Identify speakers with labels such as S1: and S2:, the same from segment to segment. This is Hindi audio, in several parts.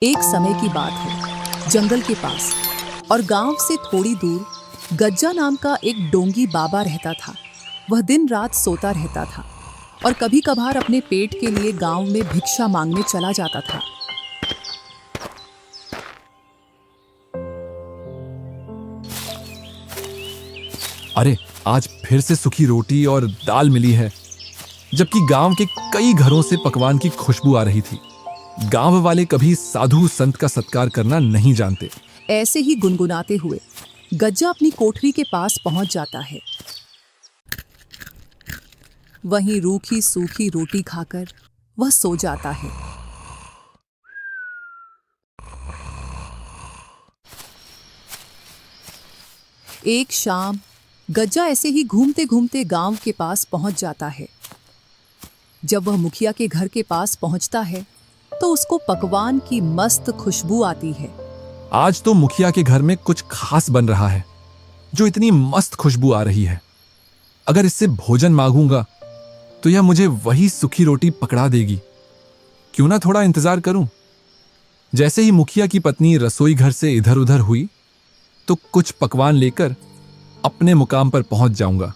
S1: एक समय की बात है, जंगल के पास और गांव से थोड़ी दूर गज्जा नाम का एक डोंगी बाबा रहता था। वह दिन रात सोता रहता था और कभी कभार अपने पेट के लिए गांव में भिक्षा मांगने चला जाता था।
S2: अरे, आज फिर से सूखी रोटी और दाल मिली है, जबकि गांव के कई घरों से पकवान की खुशबू आ रही थी। गांव वाले कभी साधु संत का सत्कार करना नहीं जानते।
S1: ऐसे ही गुनगुनाते हुए गज्जा अपनी कोठरी के पास पहुंच जाता है। वहीं रूखी सूखी रोटी खाकर वह सो जाता है। एक शाम गज्जा ऐसे ही घूमते घूमते गांव के पास पहुंच जाता है। जब वह मुखिया के घर के पास पहुंचता है तो उसको पकवान की मस्त खुशबू आती है।
S2: आज तो मुखिया के घर में कुछ खास बन रहा है, जो इतनी मस्त खुशबू आ रही है। अगर इससे भोजन मांगूंगा तो यह मुझे वही सूखी रोटी पकड़ा देगी। क्यों ना थोड़ा इंतजार करूं। जैसे ही मुखिया की पत्नी रसोई घर से इधर उधर हुई तो कुछ पकवान लेकर अपने मुकाम पर पहुंच जाऊंगा।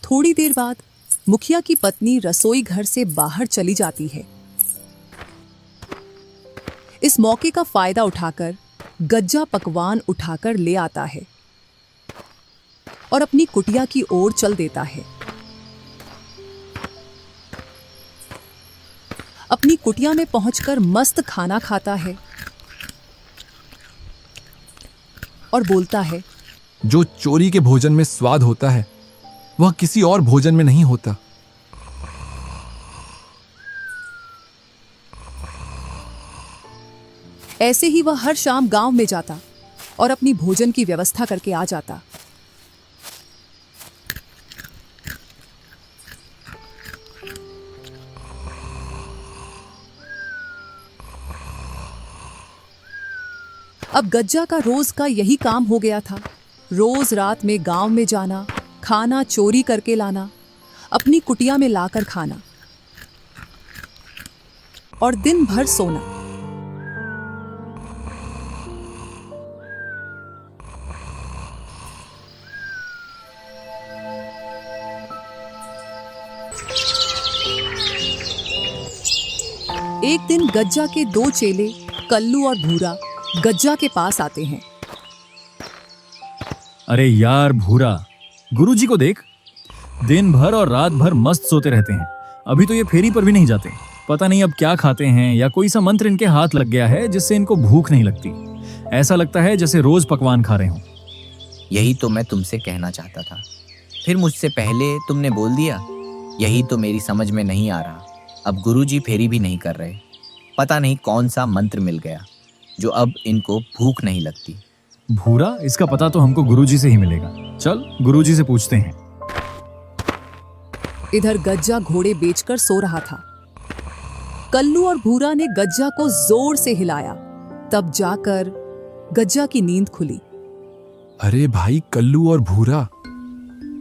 S1: थोड़ी देर बाद मुखिया की पत्नी रसोई घर से बाहर चली जाती है। इस मौके का फायदा उठाकर गज्जा पकवान उठाकर ले आता है और अपनी कुटिया की ओर चल देता है। अपनी कुटिया में पहुंचकर मस्त खाना खाता है और बोलता है,
S2: जो चोरी के भोजन में स्वाद होता है वह किसी और भोजन में नहीं होता।
S1: ऐसे ही वह हर शाम गांव में जाता और अपनी भोजन की व्यवस्था करके आ जाता। अब गज्जा का रोज का यही काम हो गया था। रोज रात में गांव में जाना, खाना चोरी करके लाना, अपनी कुटिया में लाकर खाना और दिन भर सोना। एक दिन गज्जा के दो चेले कल्लू और भूरा गज्जा के पास आते हैं।
S3: अरे यार भूरा, गुरुजी को देख, दिन भर और रात भर मस्त सोते रहते हैं। अभी तो ये फेरी पर भी नहीं जाते। पता नहीं अब क्या खाते हैं या कोई सा मंत्र इनके हाथ लग गया है जिससे इनको भूख नहीं लगती। ऐसा लगता है जैसे रोज पकवान खा रहे हों।
S4: यही तो मैं तुमसे कहना चाहता था, फिर मुझसे पहले तुमने बोल दिया। यही तो मेरी समझ में नहीं आ रहा। अब गुरुजी फेरी भी नहीं कर रहे। पता नहीं कौन सा मंत्र मिल गया जो अब इनको भूख नहीं लगती।
S3: भूरा, इसका पता तो हमको गुरुजी से ही मिलेगा। चल गुरुजी से पूछते हैं।
S1: इधर गज्जा घोड़े बेचकर सो रहा था। कल्लू और भूरा ने गज्जा को जोर से हिलाया, तब जाकर गज्जा की नींद खुली।
S2: अरे भाई कल्लू और भूरा,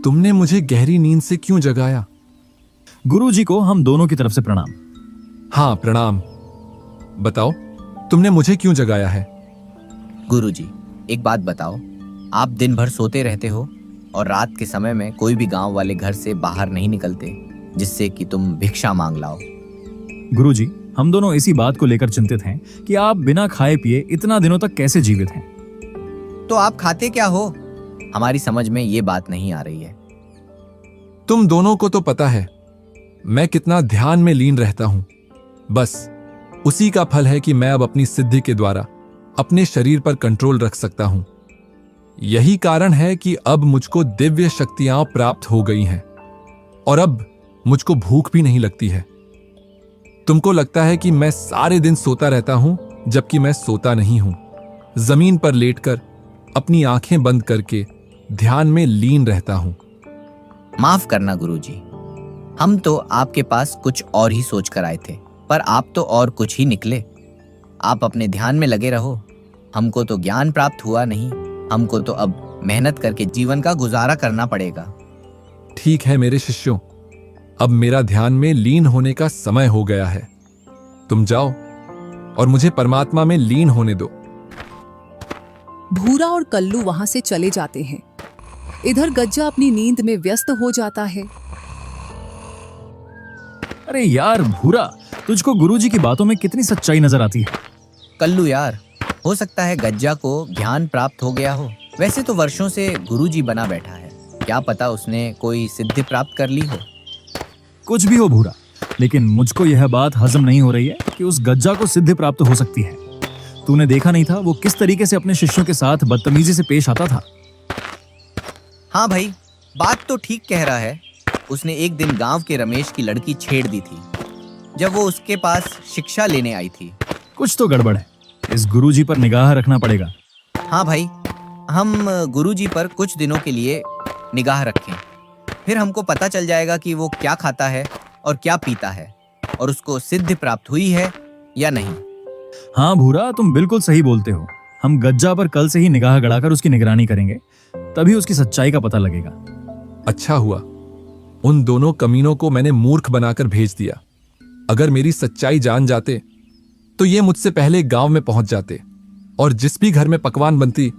S2: तुमने मुझे गहरी नींद से क्यों जगाया?
S3: गुरुजी को हम दोनों की तरफ से प्रणाम।
S2: हाँ प्रणाम। बताओ, तुमने मुझे क्यों जगाया है?
S4: गुरुजी, एक बात बताओ, आप दिन भर सोते रहते हो और रात के समय में कोई भी गांव वाले घर से बाहर नहीं निकलते जिससे कि तुम भिक्षा मांग लाओ।
S3: गुरुजी, हम दोनों इसी बात को लेकर चिंतित हैं कि आप बिना खाए पिए इतना दिनों तक कैसे जीवित हैं।
S4: तो आप खाते क्या हो? हमारी समझ में ये बात नहीं आ रही है।
S2: तुम दोनों को तो पता है मैं कितना ध्यान में लीन रहता हूं। बस उसी का फल है कि मैं अब अपनी सिद्धि के द्वारा अपने शरीर पर कंट्रोल रख सकता हूं। यही कारण है कि अब मुझको दिव्य शक्तियां प्राप्त हो गई हैं और अब मुझको भूख भी नहीं लगती है। तुमको लगता है कि मैं सारे दिन सोता रहता हूं, जबकि मैं सोता नहीं हूं। जमीन पर लेटकर अपनी आंखें बंद करके ध्यान में लीन रहता हूं।
S4: माफ करना गुरुजी, हम तो आपके पास कुछ और ही सोच कर आए थे, पर आप तो और कुछ ही निकले। आप अपने ध्यान में लगे रहो। हमको तो ज्ञान प्राप्त हुआ नहीं, हमको तो अब मेहनत करके जीवन का गुजारा करना पड़ेगा।
S2: ठीक है मेरे शिष्यों, अब मेरा ध्यान में लीन होने का समय हो गया है। तुम जाओ और मुझे परमात्मा में लीन होने दो।
S1: भूरा और कल्लू वहां से चले जाते हैं। इधर गज्जा अपनी नींद में व्यस्त हो जाता है।
S3: अरे यार भूरा, तुझको गुरुजी की बातों में कितनी सच्चाई नजर आती है।
S4: कल्लू यार, हो सकता है गज्जा को ज्ञान प्राप्त हो गया हो। वैसे तो वर्षों से गुरुजी बना बैठा है, क्या पता उसने कोई सिद्धि प्राप्त कर ली हो।
S3: कुछ भी हो भूरा, लेकिन मुझको यह बात हजम नहीं हो रही है कि उस गज्जा को सिद्धि प्राप्त हो सकती है। तूने देखा नहीं था वो किस तरीके से अपने शिष्यों के साथ बदतमीजी से पेश आता था।
S4: हाँ भाई, बात तो ठीक कह रहा है। उसने एक दिन गांव के रमेश की लड़की छेड़ दी थी जब वो उसके पास शिक्षा लेने आई थी।
S3: कुछ तो गड़बड़ है, इस गुरुजी पर निगाह रखना पड़ेगा।
S4: हाँ भाई, हम गुरुजी पर कुछ दिनों के लिए निगाह रखें, फिर हमको पता चल जाएगा कि वो क्या खाता है और क्या पीता है और उसको सिद्धि प्राप्त हुई है या नहीं।
S3: हाँ भूरा, तुम बिल्कुल सही बोलते हो। हम गज्जा पर कल से ही निगाह गड़ाकर उसकी निगरानी करेंगे, तभी उसकी सच्चाई का पता लगेगा।
S2: अच्छा हुआ उन दोनों कमीनों को मैंने मूर्ख बनाकर भेज दिया। अगर मेरी सच्चाई जान जाते तो ये मुझसे पहले गांव में पहुंच जाते और जिस भी घर में पकवान बनती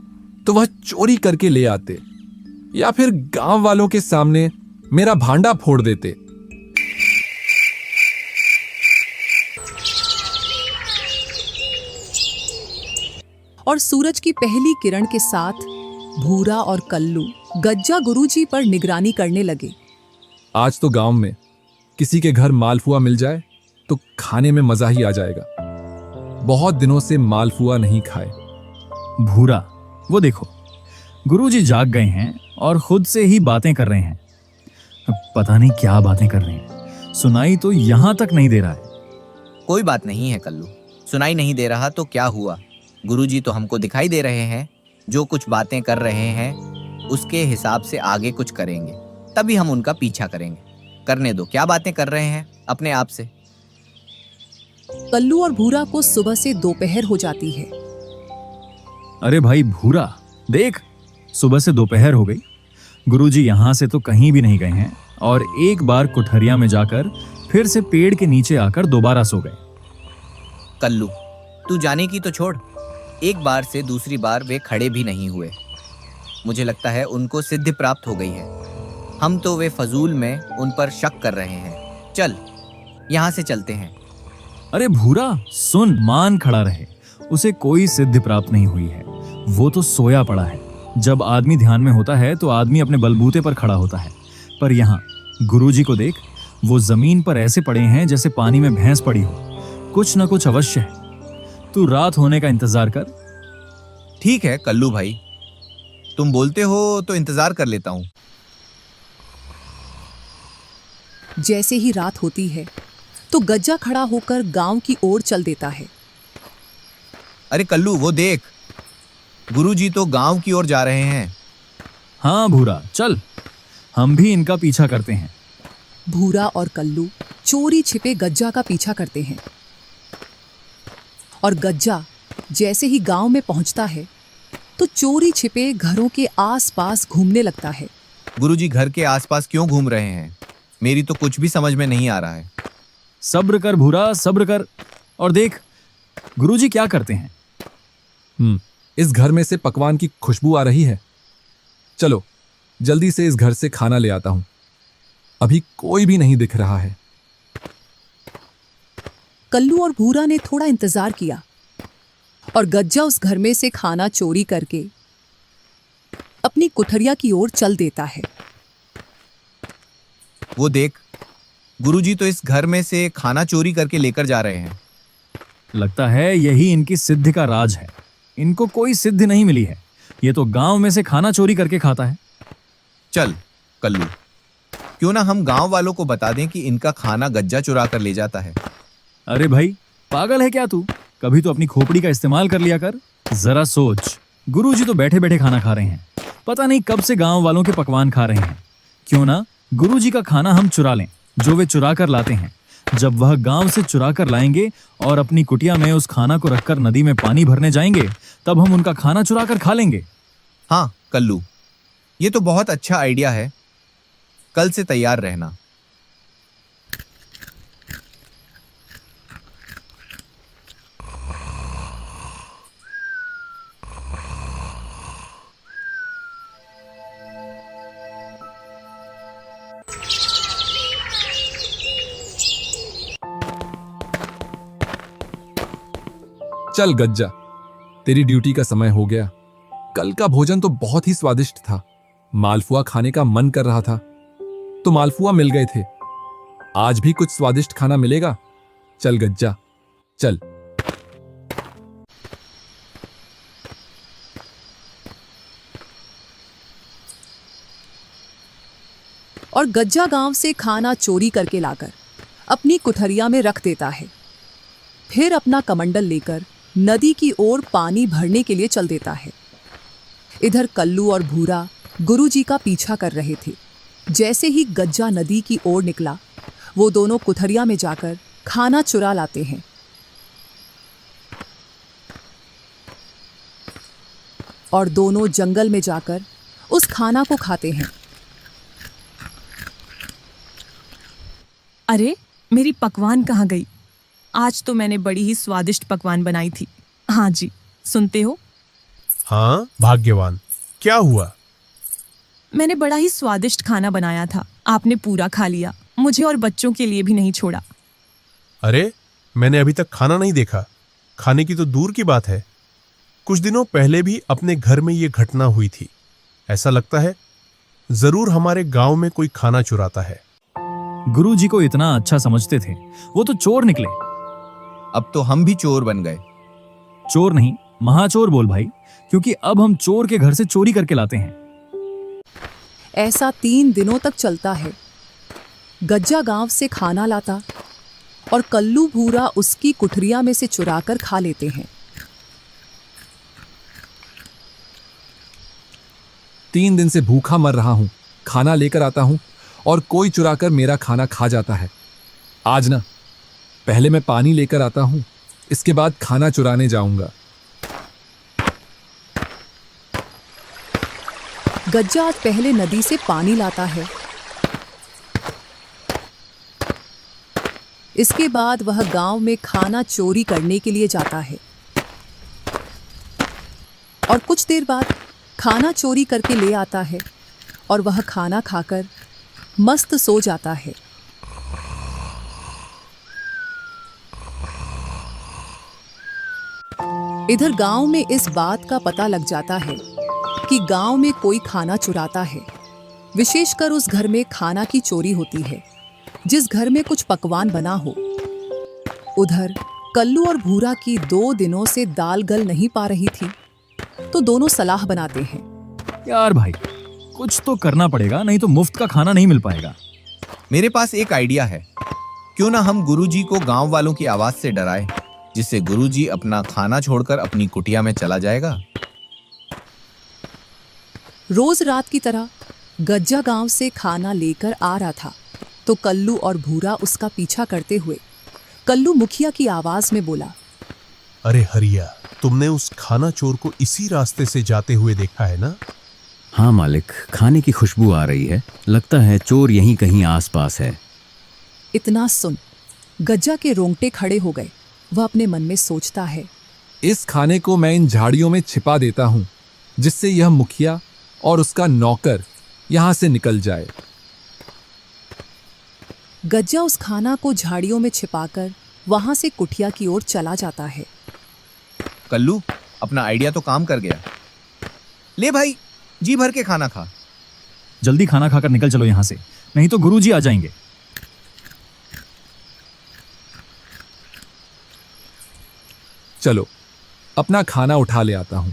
S2: तो वह चोरी करके ले आते या फिर गांव वालों के सामने मेरा भांडा फोड़ देते।
S1: और सूरज की पहली किरण के साथ भूरा और कल्लू गज्जा गुरुजी पर निगरानी करने लगे।
S2: आज तो गांव में किसी के घर मालपुआ मिल जाए तो खाने में मजा ही आ जाएगा। बहुत दिनों से मालपुआ नहीं खाए।
S3: भूरा, वो देखो गुरुजी जाग गए हैं और खुद से ही बातें कर रहे हैं। पता नहीं क्या बातें कर रहे हैं, सुनाई तो यहां तक नहीं दे रहा है।
S4: कोई बात नहीं है कल्लू, सुनाई नहीं दे रहा तो क्या हुआ, गुरुजी तो हमको दिखाई दे रहे हैं। जो कुछ बातें कर रहे हैं उसके हिसाब से आगे कुछ करेंगे, तभी हम उनका पीछा करेंगे। करने दो, क्या बातें कर रहे हैं अपने आप से।
S1: कल्लू और भूरा को सुबह से दोपहर हो जाती है।
S3: अरे भाई भूरा, देख सुबह से दोपहर हो गई। गुरुजी यहां से तो कहीं भी नहीं गए हैं और एक बार कुठरिया में जाकर फिर से पेड़ के नीचे आकर दोबारा सो गए।
S4: कल्लू, तू जाने की तो छोड़, एक बार से दूसरी बार वे खड़े भी नहीं हुए। मुझे लगता है उनको सिद्धि प्राप्त हो गई है। हम तो वे फजूल में उन पर शक कर रहे हैं। चल यहाँ से चलते हैं।
S3: अरे भूरा सुन, मान खड़ा रहे, उसे कोई सिद्धि प्राप्त नहीं हुई है, वो तो सोया पड़ा है। जब आदमी ध्यान में होता है तो आदमी अपने बलबूते पर खड़ा होता है, पर यहाँ गुरुजी को देख, वो जमीन पर ऐसे पड़े हैं जैसे पानी में भैंस पड़ी हो। कुछ ना कुछ अवश्य है। तू रात होने का इंतजार कर।
S4: ठीक है कल्लू भाई, तुम बोलते हो तो इंतजार कर लेता हूँ।
S1: जैसे ही रात होती है तो गज्जा खड़ा होकर गांव की ओर चल देता है।
S4: अरे कल्लू, वो देख, गुरुजी तो गांव की ओर जा रहे हैं।
S3: हाँ भूरा, चल हम भी इनका पीछा करते हैं।
S1: भूरा और कल्लू चोरी छिपे गज्जा का पीछा करते हैं और गज्जा जैसे ही गांव में पहुंचता है तो चोरी छिपे घरों के आसपास घूमने लगता है।
S4: गुरुजी घर के आसपास क्यों घूम रहे हैं, मेरी तो कुछ भी समझ में नहीं आ रहा है।
S3: सब्र कर भूरा, सब्र कर और देख गुरुजी क्या करते हैं।
S2: इस घर में से पकवान की खुशबू आ रही है। चलो जल्दी से इस घर से खाना ले आता हूं। अभी कोई भी नहीं दिख रहा है।
S1: कल्लू और भूरा ने थोड़ा इंतजार किया और गज्जा उस घर में से खाना चोरी करके अपनी कुठरिया की ओर चल देता है।
S4: वो देख, गुरुजी तो इस घर में से खाना चोरी करके लेकर जा रहे हैं।
S3: लगता है यही इनकी सिद्धि का राज है। इनको कोई सिद्धि नहीं मिली है, ये तो गांव में से खाना चोरी करके खाता है।
S4: चल कल्लू, क्यों ना हम गांव वालों को बता दें कि इनका खाना गज्जा चुरा कर ले जाता है।
S3: अरे भाई पागल है क्या तू, कभी तो अपनी खोपड़ी का इस्तेमाल कर लिया कर। जरा सोच, गुरुजी तो बैठे बैठे खाना खा रहे हैं, पता नहीं कब से गांव वालों के पकवान खा रहे हैं। क्यों ना गुरुजी का खाना हम चुरा लें, जो वे चुरा कर लाते हैं। जब वह गांव से चुरा कर लाएंगे और अपनी कुटिया में उस खाना को रखकर नदी में पानी भरने जाएंगे, तब हम उनका खाना चुरा कर खा लेंगे।
S4: हाँ कल्लू, ये तो बहुत अच्छा आइडिया है, कल से तैयार रहना।
S2: चल गज्जा, तेरी ड्यूटी का समय हो गया। कल का भोजन तो बहुत ही स्वादिष्ट था। मालपुआ खाने का मन कर रहा था तो मालपुआ मिल गए थे। आज भी कुछ स्वादिष्ट खाना मिलेगा। चल गज्जा, चल।
S1: और गज्जा गांव से खाना चोरी करके लाकर अपनी कुठरिया में रख देता है। फिर अपना कमंडल लेकर नदी की ओर पानी भरने के लिए चल देता है। इधर कल्लू और भूरा गुरुजी का पीछा कर रहे थे। जैसे ही गज्जा नदी की ओर निकला, वो दोनों कुठरिया में जाकर खाना चुरा लाते हैं। और दोनों जंगल में जाकर उस खाना को खाते हैं।
S5: अरे, मेरी पकवान कहाँ गई? आज तो मैंने बड़ी ही स्वादिष्ट पकवान बनाई थी। हाँ जी, सुनते हो?
S6: हाँ, भाग्यवान, क्या हुआ?
S5: मैंने बड़ा ही स्वादिष्ट खाना बनाया था। आपने पूरा खा लिया, मुझे और बच्चों के लिए भी नहीं छोड़ा।
S6: अरे, मैंने अभी तक खाना नहीं देखा। खाने की तो दूर की बात है। कुछ दिनों पहले भी अपने घर में ये घटना हुई थी। ऐसा लगता है जरूर हमारे गांव में कोई खाना चुराता है।
S3: गुरुजी को इतना अच्छा समझते थे, वो तो चोर निकले।
S4: अब तो हम भी चोर बन गए।
S3: चोर नहीं, महाचोर बोल भाई, क्योंकि अब हम चोर के घर से चोरी करके लाते हैं।
S1: ऐसा 3 दिनों तक चलता है। गज्जा गांव से खाना लाता और कल्लू भूरा उसकी कुठरिया में से चुराकर खा लेते हैं।
S2: 3 दिन से भूखा मर रहा हूं। खाना लेकर आता हूं और कोई चुराकर मेरा खाना खा जाता है। आज ना, पहले मैं पानी लेकर आता हूं, इसके बाद खाना चुराने जाऊंगा।
S1: गज्जा आज पहले नदी से पानी लाता है। इसके बाद वह गांव में खाना चोरी करने के लिए जाता है। और कुछ देर बाद खाना चोरी करके ले आता है और वह खाना खाकर मस्त सो जाता है। इधर गांव में इस बात का पता लग जाता है कि गांव में कोई खाना चुराता है। विशेषकर उस घर में खाना की चोरी होती है जिस घर में कुछ पकवान बना हो। उधर कल्लू और भूरा की 2 दिनों से दाल गल नहीं पा रही थी, तो दोनों सलाह बनाते हैं।
S3: यार भाई, कुछ तो करना पड़ेगा, नहीं तो मुफ्त का खाना नहीं मिल पाएगा।
S4: मेरे पास एक आइडिया है। क्यों ना हम गुरुजी को गांव वालों की आवाज से डराएं, जिससे गुरुजी अपना खाना छोड़कर अपनी कुटिया में चला जाएगा।
S1: रोज रात की तरह गज्जा गांव से खाना लेकर आ रहा था, तो कल्लू और भूरा उसका पीछा करते हुए कल्लू मुखिया की आवाज में बोला,
S6: अरे हरिया, तुमने उस खाना चोर को इसी रास्ते से जाते हुए देखा है ना?
S7: हाँ मालिक, खाने की खुशबू आ रही है। लगता है चोर यहीं कहीं आसपास है।
S1: इतना सुन गज्जा के रोंगटे खड़े हो गए। वह अपने मन में सोचता है,
S2: इस खाने को मैं इन झाड़ियों में छिपा देता हूं, जिससे यह मुखिया और उसका नौकर यहां से निकल जाए।
S1: गज्जा उस खाना को झाड़ियों में छिपाकर वहां से कुटिया की ओर चला जाता है।
S4: कल्लू, अपना आइडिया तो काम कर गया। ले भाई, जी भर के खाना खा।
S3: जल्दी खाना खाकर निकल चलो यहाँ से, नहीं तो गुरुजी आ जाएंगे।
S2: चलो, अपना खाना उठा ले आता हूं।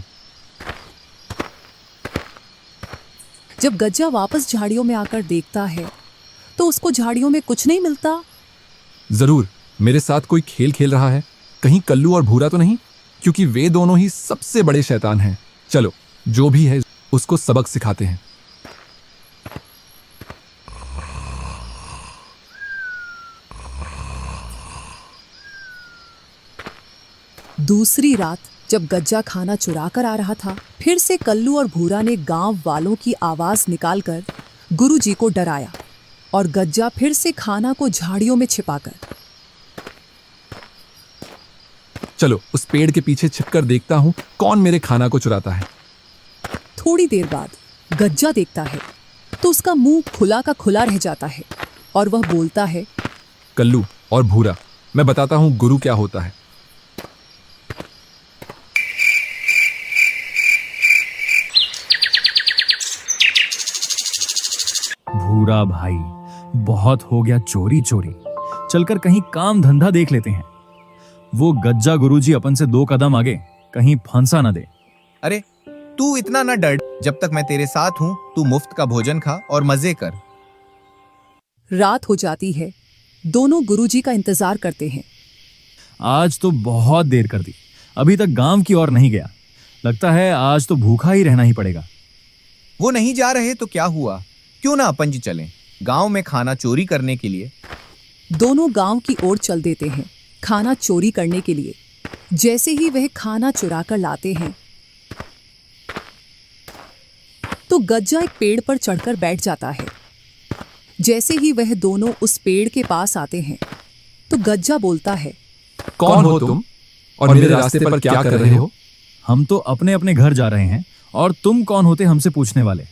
S1: जब गज्जा वापस झाड़ियों में आकर देखता है तो उसको झाड़ियों में कुछ नहीं मिलता।
S2: जरूर मेरे साथ कोई खेल खेल रहा है। कहीं कल्लू और भूरा तो नहीं, क्योंकि वे दोनों ही सबसे बड़े शैतान हैं। चलो, जो भी है उसको सबक सिखाते हैं।
S1: दूसरी रात जब गज्जा खाना चुरा कर आ रहा था, फिर से कल्लू और भूरा ने गांव वालों की आवाज निकालकर गुरुजी को डराया और गज्जा फिर से खाना को झाड़ियों में छिपाकर।
S2: चलो, उस पेड़ के पीछे छिपकर देखता हूं कौन मेरे खाना को चुराता है।
S1: थोड़ी देर बाद गज्जा देखता है तो उसका मुंह खुला का खुला रह जाता है और वह बोलता है,
S2: कल्लू और भूरा, मैं बताता हूं गुरु क्या होता है।
S3: भूरा भाई, बहुत हो गया चोरी चोरी। चलकर कहीं काम धंधा देख लेते हैं। वो गज्जा गुरुजी अपन से 2 कदम आगे, कहीं फंसा ना दे।
S4: अरे तू इतना ना डर, जब तक मैं तेरे साथ हूं तू मुफ्त का भोजन खा और मजे कर।
S1: रात हो जाती है। दोनों गुरुजी का इंतजार करते हैं।
S3: आज तो बहुत देर कर दी, अभी तक गांव की ओर नहीं गया। लगता है आज तो भूखा ही रहना ही पड़ेगा।
S4: वो नहीं जा रहे तो क्या हुआ, क्यों ना अपन जी चलें गांव में खाना चोरी करने के लिए।
S1: दोनों गांव की ओर चल देते हैं खाना चोरी करने के लिए। जैसे ही वह खाना चुरा कर लाते हैं तो गज्जा एक पेड़ पर चढ़कर बैठ जाता है। जैसे ही वह दोनों उस पेड़ के पास आते हैं तो गज्जा बोलता है,
S2: कौन हो तुम और मेरे रास्ते पर क्या कर रहे हो?
S3: हम तो अपने अपने घर जा रहे हैं, और तुम कौन होते हमसे पूछने वाले?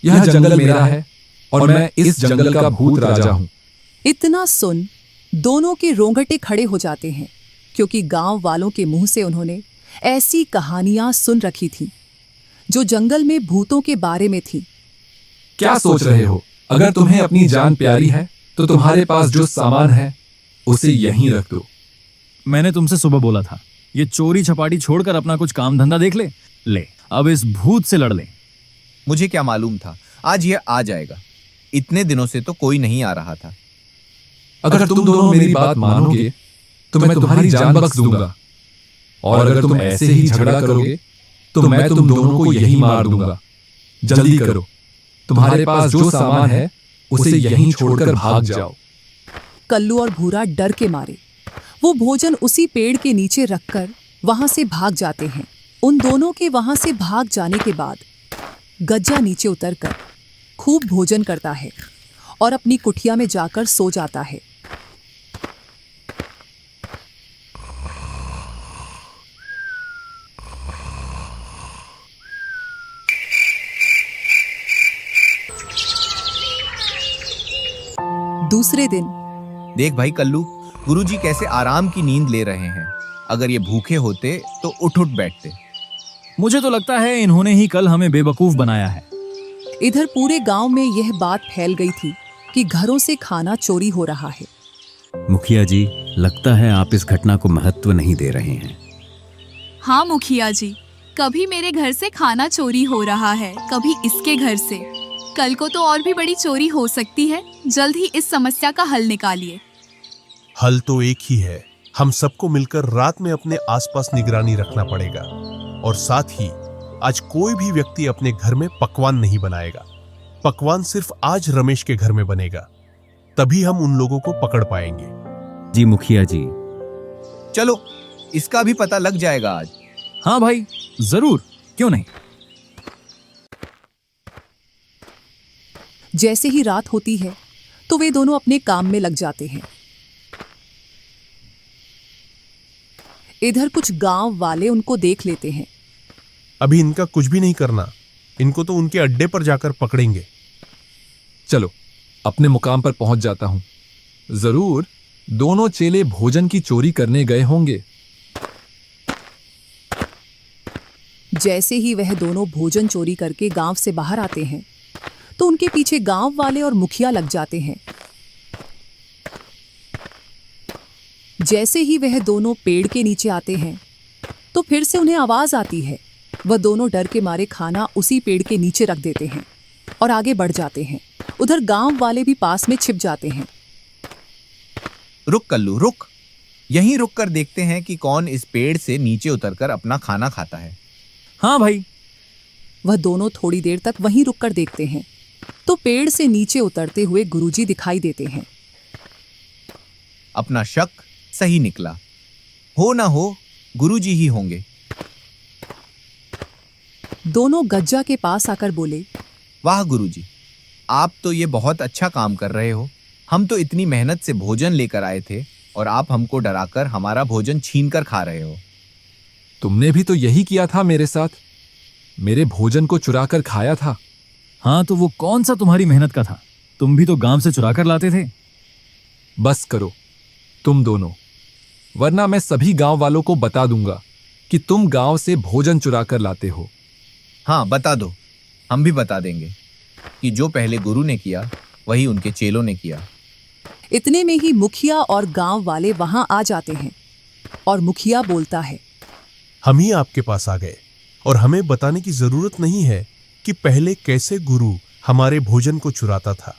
S2: यह जंगल मेरा है और मैं इस जंगल का भूत राजा हूं।
S1: इतना सुन दोनों के रोंगटे खड़े हो जाते हैं, क्योंकि गांव वालों के मुंह से उन्होंने ऐसी कहानियां सुन रखी थीं जो जंगल में भूतों के बारे में थी।
S2: क्या सोच रहे हो? अगर तुम्हें अपनी जान प्यारी है तो तुम्हारे पास जो सामान है उसे यहीं रख दो।
S3: मैंने तुमसे सुबह बोला था, ये चोरी छपाटी छोड़कर अपना कुछ काम धंधा देख ले। ले, अब इस भूत से लड़ ले।
S4: मुझे क्या मालूम था आज यह आ जाएगा, इतने दिनों से तो कोई नहीं आ रहा था।
S2: अगर तुम दोनों मेरी बात मानोगे तो मैं तुम्हारी जान बख्श दूंगा, और अगर तुम ऐसे ही झगड़ा करोगे तो मैं तुम दोनों को यहीं मार दूंगा। जल्दी करो, तुम्हारे पास जो सामान है उसे यहीं छोड़कर भाग जाओ।
S1: कल्लू और भूरा डर के मारे वो भोजन उसी पेड़ के नीचे रखकर वहां से भाग जाते हैं। उन दोनों के वहां से भाग जाने के बाद गज्जा नीचे उतरकर खूब भोजन करता है और अपनी कुटिया में जाकर सो जाता है। दूसरे दिन
S4: देख भाई कल्लू, गुरुजी कैसे आराम की नींद ले रहे हैं। अगर ये भूखे होते तो उठ उठ बैठते।
S3: मुझे तो लगता है इन्होंने ही कल हमें बेवकूफ बनाया है।
S1: इधर पूरे गांव में यह बात फैल गई थी कि घरों से खाना चोरी हो रहा है।
S7: मुखिया जी, लगता है आप इस घटना को महत्व नहीं दे रहे हैं।
S8: हाँ मुखिया जी, कभी मेरे घर से खाना चोरी हो रहा है, कभी इसके घर से। कल को तो और भी बड़ी चोरी हो सकती है। जल्द ही इस समस्या का हल निकालिए।
S6: हल तो एक ही है, हम सबको मिलकर रात में अपने आसपास निगरानी रखना पड़ेगा, और साथ ही आज कोई भी व्यक्ति अपने घर में पकवान नहीं बनाएगा। पकवान सिर्फ आज रमेश के घर में बनेगा, तभी हम उन लोगों को पकड़ पाएंगे।
S7: जी मुखिया जी।
S4: चलो, इसका भी पता लग जाएगा आज।
S3: हाँ भाई, जरूर, क्यों नहीं।
S1: जैसे ही रात होती है तो वे दोनों अपने काम में लग जाते हैं। इधर कुछ गांव वाले उनको देख लेते हैं।
S6: अभी इनका कुछ भी नहीं करना, इनको तो उनके अड्डे पर जाकर पकड़ेंगे।
S2: चलो, अपने मुकाम पर पहुंच जाता हूं। जरूर दोनों चेले भोजन की चोरी करने गए होंगे।
S1: जैसे ही वह दोनों भोजन चोरी करके गांव से बाहर आते हैं तो उनके पीछे गांव वाले और मुखिया लग जाते हैं। जैसे ही वह दोनों पेड़ के नीचे आते हैं तो फिर से उन्हें आवाज आती है। वह दोनों डर के मारे खाना उसी पेड़ के नीचे रख देते हैं और आगे बढ़ जाते हैं। उधर गांव वाले भी पास में छिप जाते हैं।
S4: रुक कल्लू, रुक। यहीं रुक कर देखते हैं कि कौन इस पेड़ से नीचे उतरकर अपना खाना खाता है।
S3: हाँ भाई।
S1: वह दोनों थोड़ी देर तक वहीं रुककर देखते हैं तो पेड़ से नीचे उतरते हुए गुरुजी दिखाई देते हैं।
S4: अपना शक सही निकला, हो ना हो गुरुजी ही होंगे।
S1: दोनों गज्जा के पास आकर बोले,
S4: वाह गुरुजी, आप तो ये बहुत अच्छा काम कर रहे हो। हम तो इतनी मेहनत से भोजन लेकर आए थे और आप हमको डराकर हमारा भोजन छीन कर खा रहे हो।
S2: तुमने भी तो यही किया था मेरे साथ, मेरे भोजन को चुरा कर खाया था।
S3: हाँ, तो वो कौन सा तुम्हारी मेहनत का था? तुम भी तो गांव से चुरा कर लाते थे।
S2: बस करो तुम दोनों, वरना मैं सभी गांव वालों को बता दूंगा कि तुम गांव से भोजन चुरा कर लाते हो।
S4: हाँ, बता दो, हम भी बता देंगे। कि जो पहले गुरु ने किया वही उनके चेलों ने किया।
S1: इतने में ही मुखिया और गांव वाले वहां आ जाते हैं और मुखिया बोलता है,
S6: हम ही आपके पास आ गए और हमें बताने की जरूरत नहीं है कि पहले कैसे गुरु हमारे भोजन को चुराता था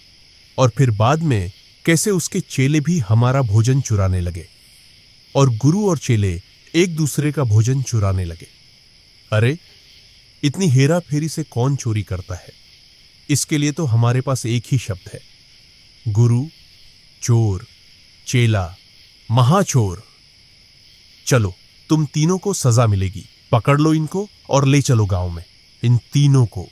S6: और फिर बाद में कैसे उसके चेले भी हमारा भोजन चुराने लगे और गुरु और चेले एक दूसरे का भोजन चुराने लगे। अरे, इतनी हेरा फेरी से कौन चोरी करता है? इसके लिए तो हमारे पास एक ही शब्द है, गुरु, चोर, चेला, महाचोर। चलो, तुम तीनों को सजा मिलेगी। पकड़ लो इनको और ले चलो गांव में, इन तीनों को।